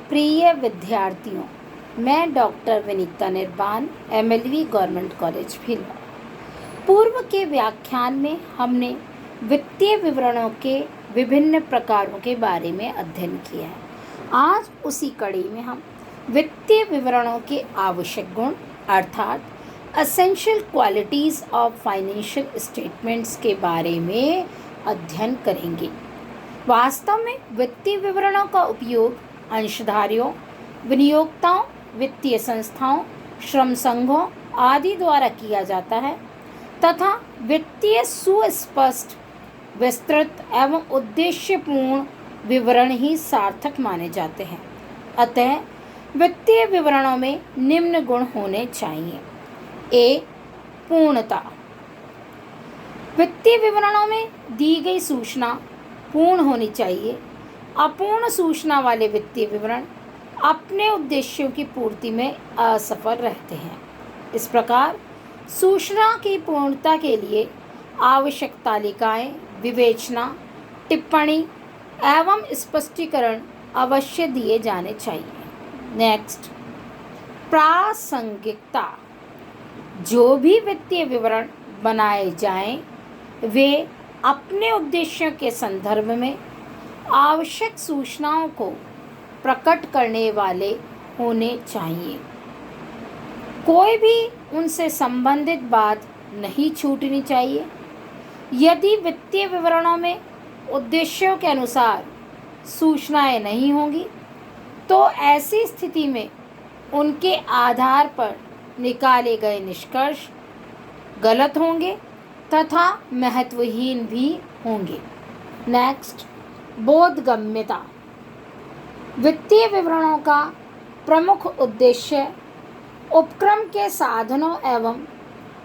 प्रिय विद्यार्थियों, मैं doctor Vinita Nirban, MLV government college Bhilwara. पूर्व के व्याख्यान में हमने वित्तीय विवरणों के विभिन्न प्रकारों के बारे में अध्ययन किया है। आज उसी कड़ी में हम वित्तीय विवरणों के आवश्यक गुण अर्थात essential qualities of financial statements के बारे में अध्ययन करेंगे। वास्तव में वित्तीय विवरणों का उपयोग अंशधारियों, विनियोक्ताओं, वित्तीय संस्थाओं, श्रम संघों आदि द्वारा किया जाता है तथा वित्तीय सुस्पष्ट, विस्तृत एवं उद्देश्यपूर्ण विवरण ही सार्थक माने जाते हैं। अतः वित्तीय विवरणों में निम्न गुण होने चाहिए। ए. पूर्णता। वित्तीय विवरणों में दी गई सूचना पूर्ण होनी चाहिए। अपूर्ण सूचना वाले वित्तीय विवरण अपने उद्देश्यों की पूर्ति में असफल रहते हैं। इस प्रकार सूचना की पूर्णता के लिए आवश्यक तालिकाएं, विवेचना, टिप्पणी एवं स्पष्टीकरण अवश्य दिए जाने चाहिए। नेक्स्ट, प्रासंगिकता। जो भी वित्तीय विवरण बनाए जाएं, वे अपने उद्देश्यों के संदर्भ में आवश्यक सूचनाओं को प्रकट करने वाले होने चाहिए। कोई भी उनसे संबंधित बात नहीं छूटनी चाहिए। यदि वित्तीय विवरणों में उद्देश्यों के अनुसार सूचनाएं नहीं होंगी तो ऐसी स्थिति में उनके आधार पर निकाले गए निष्कर्ष गलत होंगे तथा महत्वहीन भी होंगे। नेक्स्ट, बोधगम्यता। वित्तीय विवरणों का प्रमुख उद्देश्य उपक्रम के साधनों एवं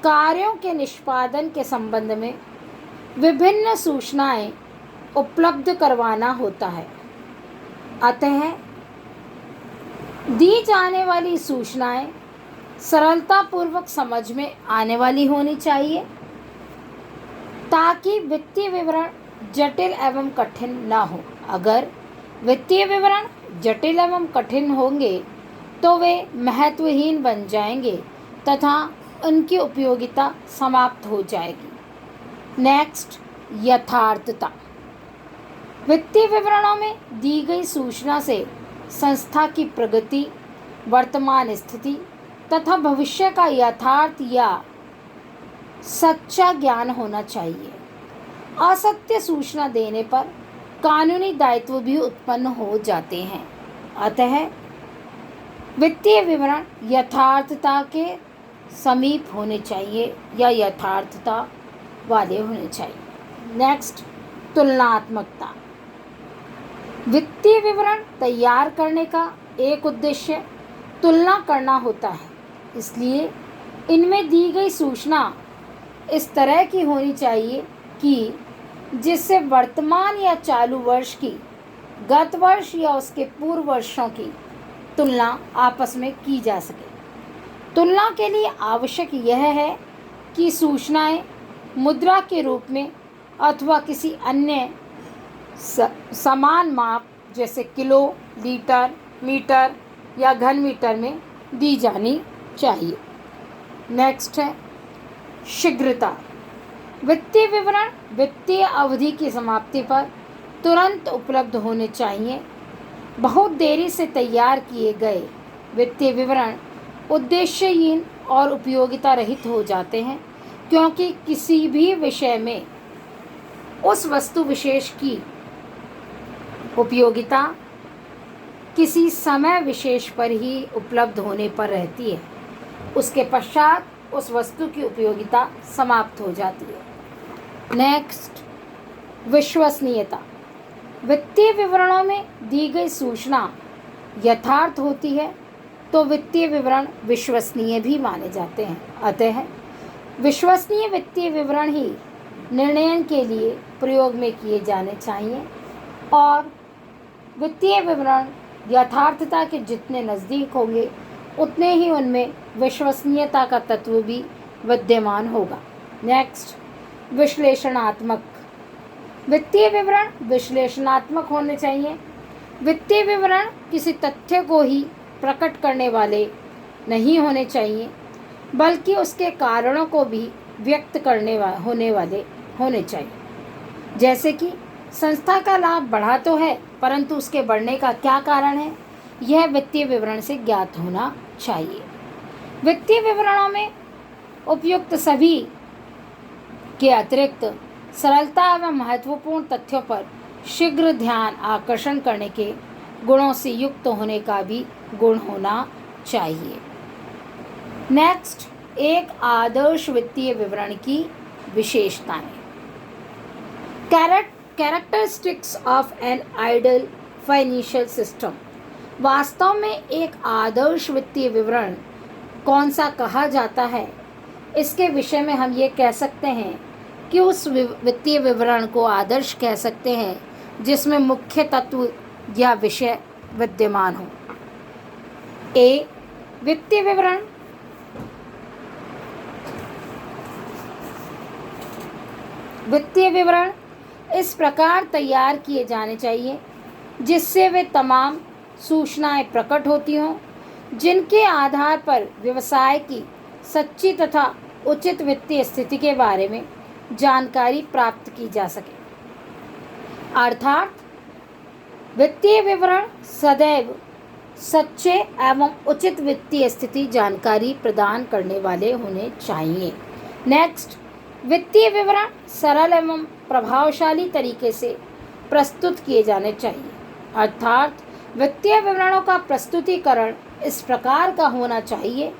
कार्यों के निष्पादन के संबंध में विभिन्न सूचनाएं उपलब्ध करवाना होता है। अतः दी जाने वाली सूचनाएं सरलतापूर्वक समझ में आने वाली होनी चाहिए ताकि वित्तीय विवरण जटिल एवं कठिन न हो। अगर वित्तीय विवरण जटिल एवं कठिन होंगे तो वे महत्वहीन बन जाएंगे तथा उनकी उपयोगिता समाप्त हो जाएगी। नेक्स्ट, यथार्थता। वित्तीय विवरणों में दी गई सूचना से संस्था की प्रगति, वर्तमान स्थिति तथा भविष्य का यथार्थ या सच्चा ज्ञान होना चाहिए। असत्य सूचना देने पर कानूनी दायित्व भी उत्पन्न हो जाते हैं। अतः वित्तीय विवरण यथार्थता के समीप होने चाहिए या यथार्थता वाले होने चाहिए। नेक्स्ट, तुलनात्मकता। वित्तीय विवरण तैयार करने का एक उद्देश्य तुलना करना होता है। इसलिए इनमें दी गई सूचना इस तरह की होनी चाहिए कि जिससे वर्तमान या चालू वर्ष की, गत वर्ष या उसके पूर्व वर्षों की तुलना आपस में की जा सके। तुलना के लिए आवश्यक यह है कि सूचनाएं मुद्रा के रूप में अथवा किसी अन्य समान माप जैसे किलो, लीटर, मीटर या घन मीटर में दी जानी चाहिए। नेक्स्ट है शीघ्रता। वित्तीय विवरण वित्तीय अवधि की समाप्ति पर तुरंत उपलब्ध होने चाहिए। बहुत देरी से तैयार किए गए वित्तीय विवरण उद्देश्यहीन और उपयोगिता रहित हो जाते हैं क्योंकि किसी भी विषय में उस वस्तु विशेष की उपयोगिता किसी समय विशेष पर ही उपलब्ध होने पर रहती है। उसके पश्चात उस वस्तु की उपयोगिता समाप्त हो जाती है। नेक्स्ट, विश्वसनीयता। वित्तीय विवरणों में दी गई सूचना यथार्थ होती है तो वित्तीय विवरण विश्वसनीय भी माने जाते हैं। अतः विश्वसनीय वित्तीय विवरण ही निर्णय के लिए प्रयोग में किए जाने चाहिए और वित्तीय विवरण यथार्थता के जितने नज़दीक होंगे उतने ही उनमें विश्वसनीयता का तत्व भी विद्यमान होगा। नेक्स्ट, विश्लेषणात्मक। वित्तीय विवरण विश्लेषणात्मक होने चाहिए। वित्तीय विवरण किसी तथ्य को ही प्रकट करने वाले नहीं होने चाहिए, बल्कि उसके कारणों को भी व्यक्त होने वाले होने चाहिए। जैसे कि संस्था का लाभ बढ़ा तो है, परंतु उसके बढ़ने का क्या कारण है, यह वित्तीय विवरण से ज्ञात होना चाहिए। वित्तीय विवरणों में उपयुक्त सभी के अतिरिक्त सरलता एवं महत्वपूर्ण तथ्यों पर शीघ्र ध्यान आकर्षण करने के गुणों से युक्त होने का भी गुण होना चाहिए। नेक्स्ट, एक आदर्श वित्तीय विवरण की विशेषताएं। Characteristics of an ideal financial system. वास्तव में एक आदर्श वित्तीय विवरण कौन सा कहा जाता है, इसके विषय में हम ये कह सकते हैं कि उस वित्तीय विवरण को आदर्श कह सकते हैं जिसमें मुख्य तत्व या विषय विद्यमान हो। ए, वित्तीय विवरण इस प्रकार तैयार किए जाने चाहिए जिससे वे तमाम सूचनाएं प्रकट होती हों जिनके आधार पर व्यवसाय की सच्ची तथा उचित वित्तीय स्थिति के बारे में जानकारी प्राप्त की जा सके। अर्थात वित्तीय विवरण सदैव सच्चे एवं उचित वित्तीय स्थिति जानकारी प्रदान करने वाले होने चाहिए। नेक्स्ट, वित्तीय विवरण सरल एवं प्रभावशाली तरीके से प्रस्तुत किए जाने चाहिए। अर्थात वित्तीय विवरणों का प्रस्तुतिकरण इस प्रकार का होना चाहिए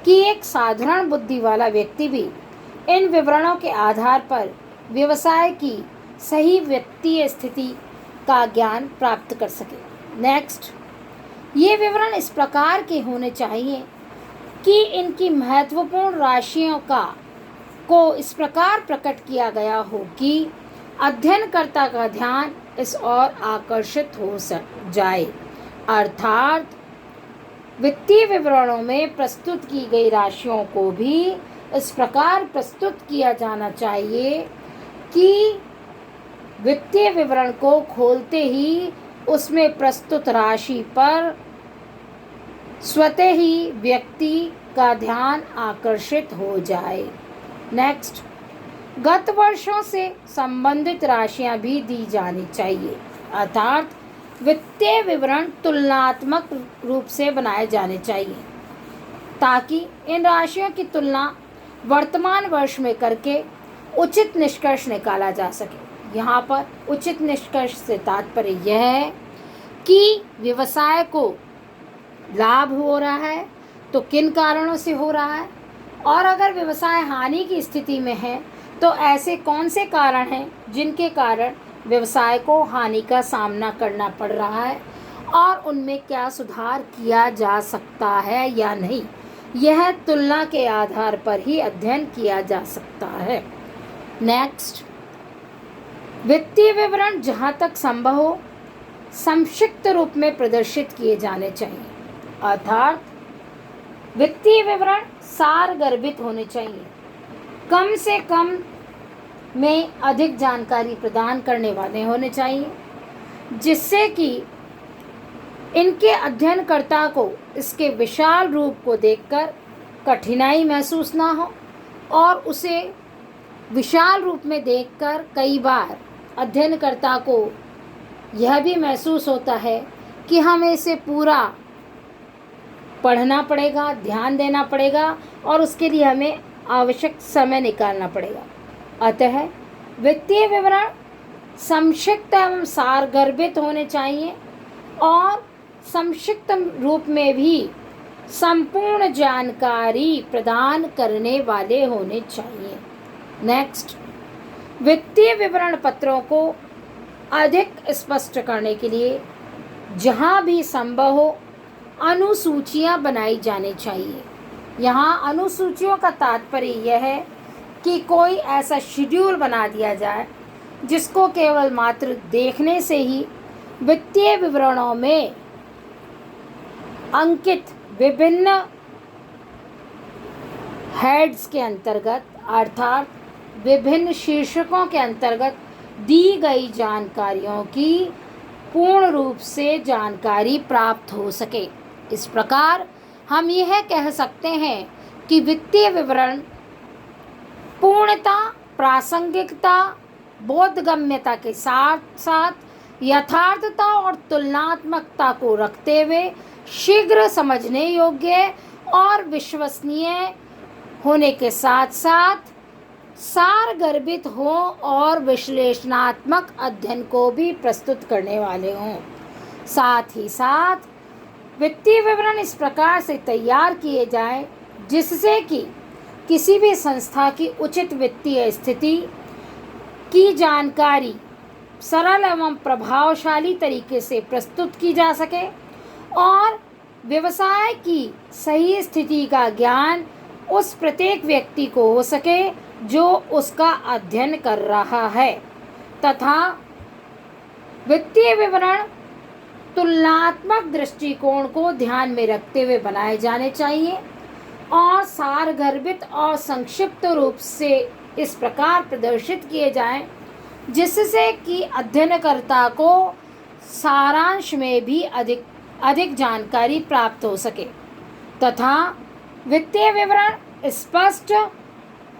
कि एक साधारण बुद्धि वाला व्यक्ति भी इन विवरणों के आधार पर व्यवसाय की सही वित्तीय स्थिति का ज्ञान प्राप्त कर सके। नेक्स्ट, ये विवरण इस प्रकार के होने चाहिए कि इनकी महत्वपूर्ण राशियों को इस प्रकार प्रकट किया गया हो कि अध्ययनकर्ता का ध्यान इस ओर आकर्षित हो जाए। अर्थात वित्तीय विवरणों में प्रस्तुत की गई राशियों को भी इस प्रकार प्रस्तुत किया जाना चाहिए कि वित्तीय विवरण को खोलते ही उसमें प्रस्तुत राशि पर स्वतः ही व्यक्ति का ध्यान आकर्षित हो जाए। नेक्स्ट, गत वर्षों से संबंधित राशियां भी दी जानी चाहिए। अर्थात वित्तीय विवरण तुलनात्मक रूप से बनाए जाने चाहिए ताकि इन राशियों की तुलना वर्तमान वर्ष में करके उचित निष्कर्ष निकाला जा सके। यहाँ पर उचित निष्कर्ष से तात्पर्य यह है कि व्यवसाय को लाभ हो रहा है तो किन कारणों से हो रहा है, और अगर व्यवसाय हानि की स्थिति में है तो ऐसे कौन से कारण हैं जिनके कारण व्यवसाय को हानि का सामना करना पड़ रहा है और उनमें क्या सुधार किया जा सकता है या नहीं। यह तुलना के आधार पर ही अध्ययन किया जा सकता है। नेक्स्ट, वित्तीय विवरण जहाँ तक संभव हो संक्षिप्त रूप में प्रदर्शित किए जाने चाहिए। अर्थात वित्तीय विवरण सारगर्भित होने चाहिए, कम से कम में अधिक जानकारी प्रदान करने वाले होने चाहिए, जिससे कि इनके अध्ययनकर्ता को इसके विशाल रूप को देखकर कठिनाई महसूस ना हो और उसे विशाल रूप में देखकर कई बार अध्ययनकर्ता को यह भी महसूस होता है कि हमें इसे पूरा पढ़ना पड़ेगा, ध्यान देना पड़ेगा और उसके लिए हमें आवश्यक समय निकालना पड़ेगा। अतः वित्तीय विवरण संक्षिप्त एवं सारगर्भित होने चाहिए और संक्षिप्त रूप में भी संपूर्ण जानकारी प्रदान करने वाले होने चाहिए। नेक्स्ट, वित्तीय विवरण पत्रों को अधिक स्पष्ट करने के लिए जहाँ भी संभव हो अनुसूचियाँ बनाई जानी चाहिए। यहाँ अनुसूचियों का तात्पर्य यह है कि कोई ऐसा शेड्यूल बना दिया जाए जिसको केवल मात्र देखने से ही वित्तीय विवरणों में अंकित विभिन्न हेड्स के अंतर्गत अर्थात विभिन्न शीर्षकों के अंतर्गत दी गई जानकारियों की पूर्ण रूप से जानकारी प्राप्त हो सके। इस प्रकार हम यह कह सकते हैं कि वित्तीय विवरण पूर्णता, प्रासंगिकता, बोधगम्यता के साथ साथ यथार्थता और तुलनात्मकता को रखते हुए शीघ्र समझने योग्य और विश्वसनीय होने के साथ साथ सारगर्भित हो और विश्लेषणात्मक अध्ययन को भी प्रस्तुत करने वाले हों। साथ ही साथ वित्तीय विवरण इस प्रकार से तैयार किए जाएं जिससे कि किसी भी संस्था की उचित वित्तीय स्थिति की जानकारी सरल एवं प्रभावशाली तरीके से प्रस्तुत की जा सके और व्यवसाय की सही स्थिति का ज्ञान उस प्रत्येक व्यक्ति को हो सके जो उसका अध्ययन कर रहा है तथा वित्तीय विवरण तुलनात्मक दृष्टिकोण को ध्यान में रखते हुए बनाए जाने चाहिए और सारगर्भित और संक्षिप्त रूप से इस प्रकार प्रदर्शित किए जाएं जिससे कि अध्ययनकर्ता को सारांश में भी अधिक जानकारी प्राप्त हो सके तथा वित्तीय विवरण स्पष्ट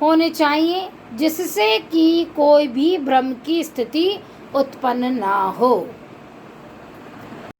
होने चाहिए जिससे कि कोई भी भ्रम की स्थिति उत्पन्न ना हो।